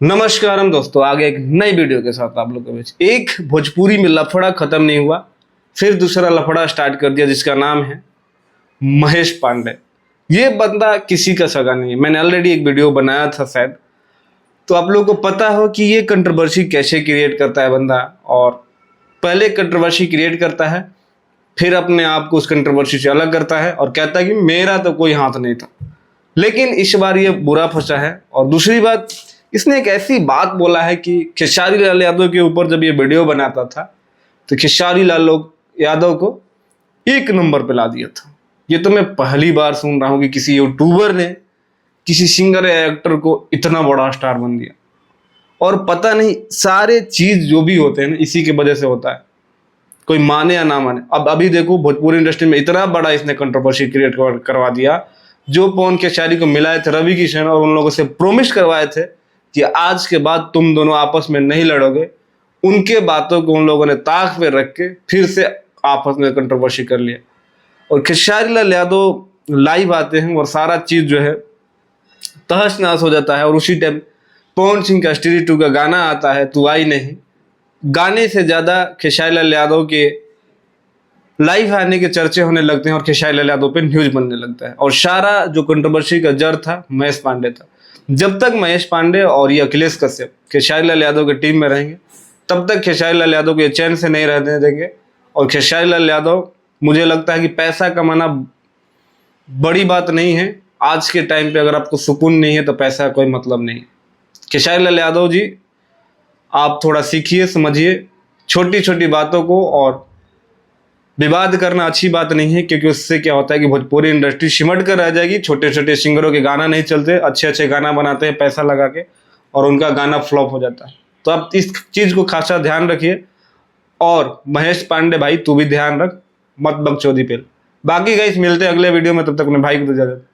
नमस्कार हम दोस्तों, आगे एक नई वीडियो के साथ आप लोगों के बीच। एक भोजपुरी में लफड़ा खत्म नहीं हुआ, फिर दूसरा लफड़ा स्टार्ट कर दिया जिसका नाम है महेश पांडे। ये बंदा किसी का सगा नहीं है। मैंने ऑलरेडी एक वीडियो बनाया था शायद, तो आप लोगों को पता हो कि ये कंट्रोवर्सी कैसे क्रिएट करता है बंदा। और पहले कंट्रोवर्सी क्रिएट करता है, फिर अपने आप को उस कंट्रोवर्सी से अलग करता है और कहता है कि मेरा तो कोई हाथ नहीं था। लेकिन इस बार ये बुरा फंसा है। और दूसरी बात, इसने एक ऐसी बात बोला है कि खेसारी लाल यादव के ऊपर जब ये वीडियो बनाता था तो खेसारी लाल यादव को 1 नंबर पे ला दिया था। ये तो मैं पहली बार सुन रहा हूँ कि किसी यूट्यूबर ने किसी सिंगर या एक्टर को इतना बड़ा स्टार बन दिया। और पता नहीं, सारे चीज जो भी होते हैं ना इसी की वजह से होता है, कोई माने या ना माने। अब अभी देखो, भोजपुरी इंडस्ट्री में इतना बड़ा इसने कंट्रोवर्सी क्रिएट करवा दिया। जो पवन खेसारी को मिलाए थे रवि किशन और उन लोगों से प्रोमिस करवाए थे कि आज के बाद तुम दोनों आपस में नहीं लड़ोगे, उनके बातों को उन लोगों ने ताक पे रख के फिर से आपस में कंट्रोवर्सी कर लिया। और खेसारी लाल यादव लाइव आते हैं और सारा चीज जो है तहस नहस हो जाता है। और उसी टाइम पवन सिंह का स्टेरी 2 का गाना आता है, तू आई नहीं। गाने से ज्यादा खेसारी लाल यादव के लाइव आने के चर्चे होने लगते हैं और खेसारी लाल यादव पे न्यूज बनने लगता है। और सारा जो कंट्रोवर्सी का जड़ था महेश पांडे था। जब तक महेश पांडे और ये अखिलेश कश्यप खेसारी लाल यादव के टीम में रहेंगे, तब तक खेसारी लाल यादव को ये चैन से नहीं रहने देंगे। और खेसारी लाल यादव, मुझे लगता है कि पैसा कमाना बड़ी बात नहीं है। आज के टाइम पे अगर आपको सुकून नहीं है तो पैसा का कोई मतलब नहीं है। खेसारी लाल यादव जी, आप थोड़ा सीखिए, समझिए छोटी छोटी बातों को। और विवाद करना अच्छी बात नहीं है, क्योंकि उससे क्या होता है कि भोजपुरी इंडस्ट्री सिमट कर रह जाएगी। छोटे छोटे सिंगरों के गाना नहीं चलते, अच्छे अच्छे गाना बनाते हैं पैसा लगा के, और उनका गाना फ्लॉप हो जाता है। तो आप इस चीज को खासा ध्यान रखिए। और महेश पांडे भाई, तू भी ध्यान रख, मत बकचोदी पे। बाकी गाइस, मिलते हैं अगले वीडियो में, तब तक अपने भाई को इजाजत।